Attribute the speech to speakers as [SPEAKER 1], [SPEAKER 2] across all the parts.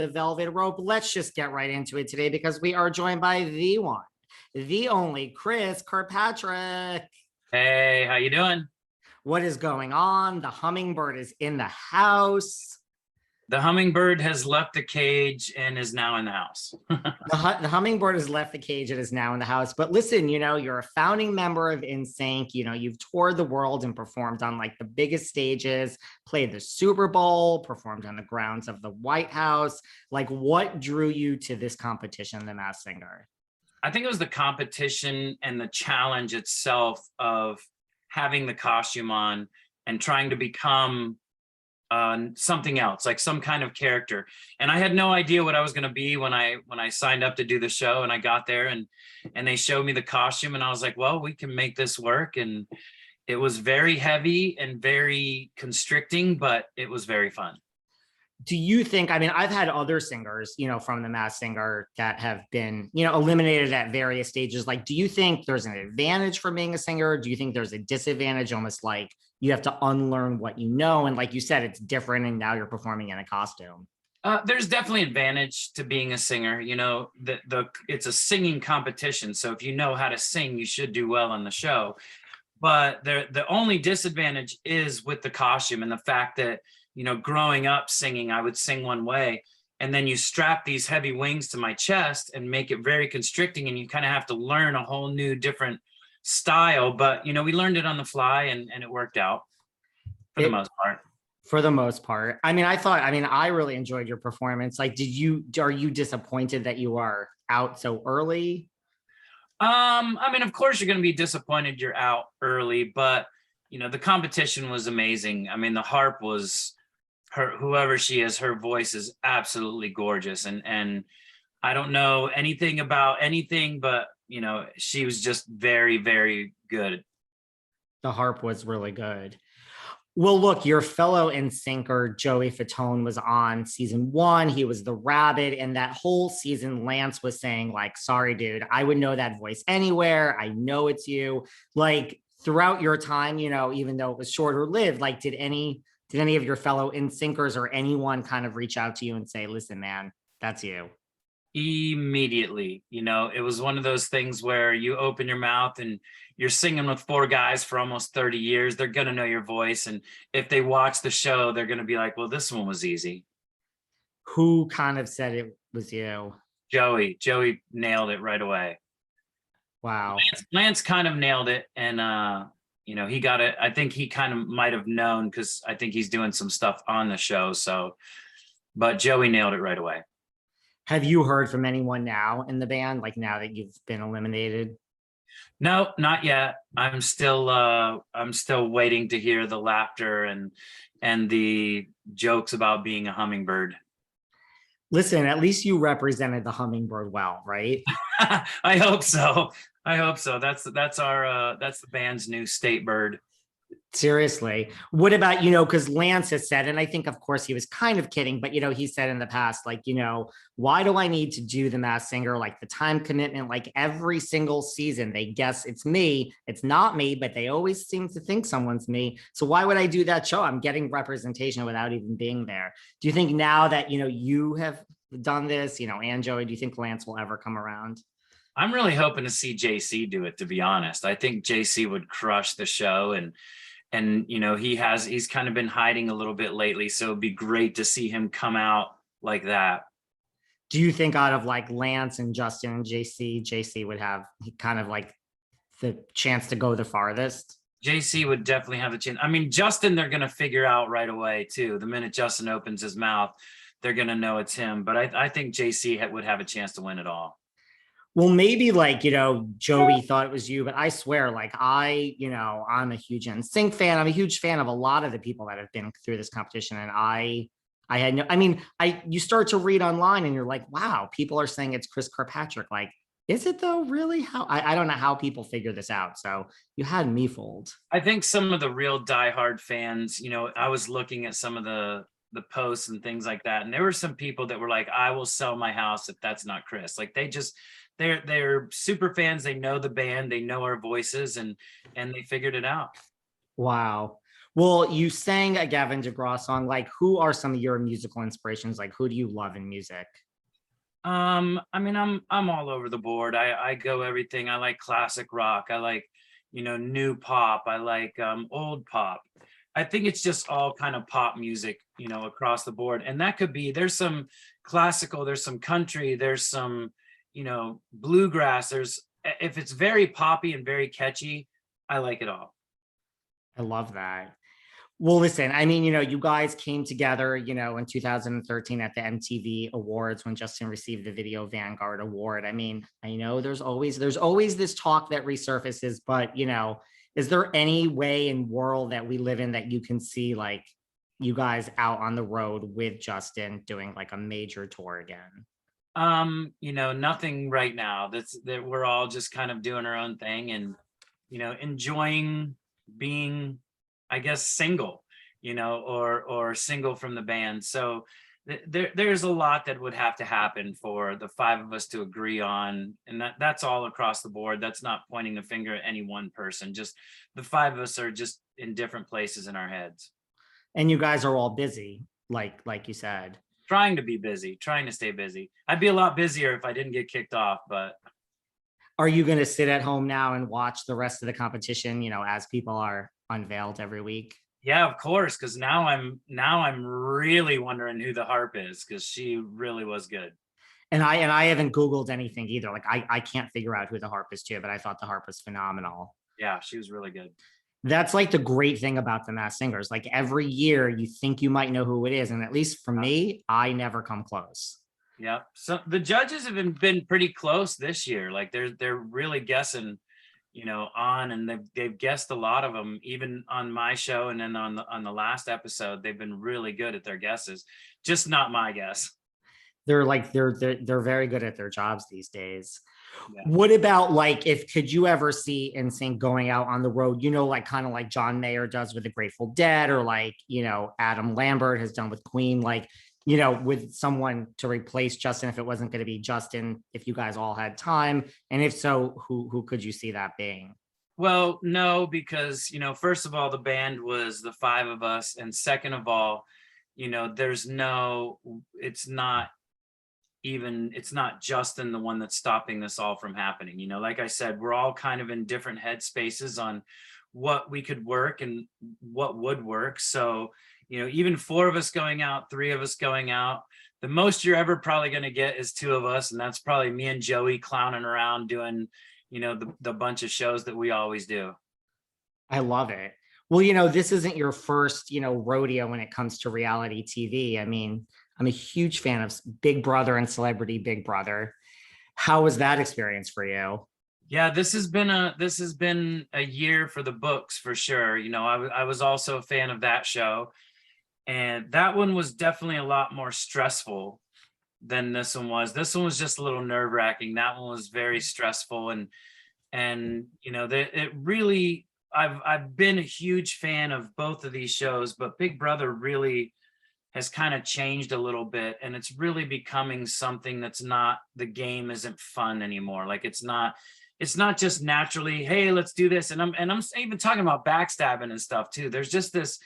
[SPEAKER 1] the velvet rope. Let's just get right into it today because we are joined by the one, the only Chris Kirkpatrick.
[SPEAKER 2] Hey, how you doing?
[SPEAKER 1] What is going on? The hummingbird is in the house.
[SPEAKER 2] The hummingbird has left the cage and is now in the house.
[SPEAKER 1] The hummingbird has left the cage. It is now in the house. But listen, you're a founding member of NSYNC. You've toured the world and performed on like the biggest stages, played the Super Bowl, performed on the grounds of the White House. Like, what drew you to this competition, The Masked Singer?
[SPEAKER 2] I think it was the competition and the challenge itself of having the costume on and trying to become something else, like some kind of character. And I had no idea what I was going to be when I signed up to do the show, and I got there and they showed me the costume and I was like, well, we can make this work. And it was very heavy and very constricting, but it was very fun.
[SPEAKER 1] Do you think, I've had other singers, from The Masked Singer that have been, eliminated at various stages. Like, do you think there's an advantage for being a singer? Do you think there's a disadvantage, almost like you have to unlearn what you know? And like you said, it's different and now you're performing in a costume.
[SPEAKER 2] There's definitely advantage to being a singer. It's a singing competition. So if you know how to sing, you should do well on the show. But the only disadvantage is with the costume and the fact that, growing up singing, I would sing one way, and then you strap these heavy wings to my chest and make it very constricting, and you kind of have to learn a whole new different style. But, we learned it on the fly and it worked out for the most part.
[SPEAKER 1] For the most part. I really enjoyed your performance. Like, are you disappointed that you are out so early?
[SPEAKER 2] Of course you're going to be disappointed you're out early, but, the competition was amazing. The harp was whoever she is, her voice is absolutely gorgeous. And I don't know anything about anything, but, she was just very, very good.
[SPEAKER 1] The harp was really good. Well, look, your fellow NSYNCer, Joey Fatone, was on season 1. He was the rabbit. And that whole season, Lance was saying, like, sorry, dude, I would know that voice anywhere. I know it's you. Like, throughout your time, even though it was shorter lived, like, did any of your fellow NSYNCers or anyone kind of reach out to you and say, listen, man, that's you?
[SPEAKER 2] Immediately. It was one of those things where you open your mouth and you're singing with 4 guys for almost 30 years. They're going to know your voice. And if they watch the show, they're going to be like, well, this one was easy.
[SPEAKER 1] Who kind of said it was you?
[SPEAKER 2] Joey nailed it right away.
[SPEAKER 1] Wow.
[SPEAKER 2] Lance kind of nailed it. And, he got it. I think he kind of might have known because I think he's doing some stuff on the show. But Joey nailed it right away.
[SPEAKER 1] Have you heard from anyone now in the band, like now that you've been eliminated?
[SPEAKER 2] No, not yet. I'm still waiting to hear the laughter and the jokes about being a hummingbird.
[SPEAKER 1] Listen, at least you represented the hummingbird well, right?
[SPEAKER 2] I hope so. That's the band's new state bird.
[SPEAKER 1] Seriously. What about, because Lance has said, and I think, of course, he was kind of kidding, but, he said in the past, like, why do I need to do The Masked Singer? Like, the time commitment, like every single season, they guess it's me. It's not me, but they always seem to think someone's me. So why would I do that show? I'm getting representation without even being there. Do you think now that, you have done this, and Joey, do you think Lance will ever come around?
[SPEAKER 2] I'm really hoping to see JC do it, to be honest. I think JC would crush the show, and he's kind of been hiding a little bit lately, so it'd be great to see him come out like that.
[SPEAKER 1] Do you think out of like Lance and Justin and JC would have kind of like the chance to go the farthest?
[SPEAKER 2] JC would definitely have a chance. Justin, they're going to figure out right away too. The minute Justin opens his mouth, they're going to know it's him. But I think JC would have a chance to win it all.
[SPEAKER 1] Well, maybe like, Joey thought it was you, but I swear, like I'm a huge NSYNC fan. I'm a huge fan of a lot of the people that have been through this competition. And you start to read online and you're like, wow, people are saying it's Chris Kirkpatrick. Like, is it though? Really? I don't know how people figure this out. So you had me fooled.
[SPEAKER 2] I think some of the real diehard fans, I was looking at some of the posts and things like that. And there were some people that were like, I will sell my house if that's not Chris. Like they're super fans. They know the band, they know our voices, and they figured it out.
[SPEAKER 1] Wow. Well, you sang a Gavin DeGraw song. Like, who are some of your musical inspirations? Like, who do you love in music?
[SPEAKER 2] I mean, I'm all over the board. I go everything. I like classic rock. I like, new pop. I like old pop. I think it's just all kind of pop music, across the board. And that could be, there's some classical, there's some country, there's some, bluegrass. If it's very poppy and very catchy, I like it all.
[SPEAKER 1] I love that. Well, listen, I mean, you guys came together, in 2013 at the MTV Awards when Justin received the Video Vanguard Award. I mean, I know there's always this talk that resurfaces, but is there any way in world that we live in that you can see like you guys out on the road with Justin doing like a major tour again?
[SPEAKER 2] Nothing right now. That we're all just kind of doing our own thing and, enjoying being, I guess, single, or single from the band. So there's a lot that would have to happen for the five of us to agree on, and that's all across the board. That's not pointing the finger at any one person. Just the five of us are just in different places in our heads.
[SPEAKER 1] And you guys are all busy, like you said.
[SPEAKER 2] Trying to be busy, trying to stay busy. I'd be a lot busier if I didn't get kicked off, but
[SPEAKER 1] Are you going to sit at home now and watch the rest of the competition, as people are unveiled every week?
[SPEAKER 2] yeah, of course, because now I'm really wondering who the harp is, because she really was good.
[SPEAKER 1] And I haven't Googled anything either. Like I can't figure out who the harp is too, but I thought the harp was phenomenal.
[SPEAKER 2] Yeah, she was really good.
[SPEAKER 1] That's like the great thing about the Masked Singers. Like every year you think you might know who it is. And at least for me, I never come close.
[SPEAKER 2] Yeah. So the judges have been pretty close this year. Like they're really guessing, on, and they've guessed a lot of them, even on my show, and then on the last episode, they've been really good at their guesses. Just not my guess.
[SPEAKER 1] They're very good at their jobs these days.
[SPEAKER 2] Yeah.
[SPEAKER 1] What about like if could you ever see NSYNC going out on the road, like kind of like John Mayer does with the Grateful Dead, or like, Adam Lambert has done with Queen, like, with someone to replace Justin if it wasn't going to be Justin, if you guys all had time? And if so, who could you see that being?
[SPEAKER 2] Well, no, because, first of all, the band was the five of us. And second of all, it's not Justin the one that's stopping this all from happening. Like I said, we're all kind of in different headspaces on what we could work and what would work. So, even four of us going out, three of us going out, the most you're ever probably going to get is two of us. And that's probably me and Joey clowning around doing, the bunch of shows that we always do.
[SPEAKER 1] I love it. Well, this isn't your first, rodeo when it comes to reality TV. I mean, I'm a huge fan of Big Brother and Celebrity Big Brother. How was that experience for you?
[SPEAKER 2] Yeah, this has been a year for the books for sure. I was also a fan of that show, and that one was definitely a lot more stressful than this one was. This one was just a little nerve-wracking. That one was very stressful, and it really, I've been a huge fan of both of these shows, but Big Brother really has kind of changed a little bit, and it's really becoming something that's not, the game isn't fun anymore. Like it's not just naturally, hey, let's do this. And I'm even talking about backstabbing and stuff too. There's just this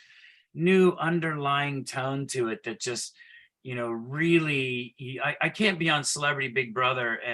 [SPEAKER 2] new underlying tone to it that just, really, I can't be on Celebrity Big Brother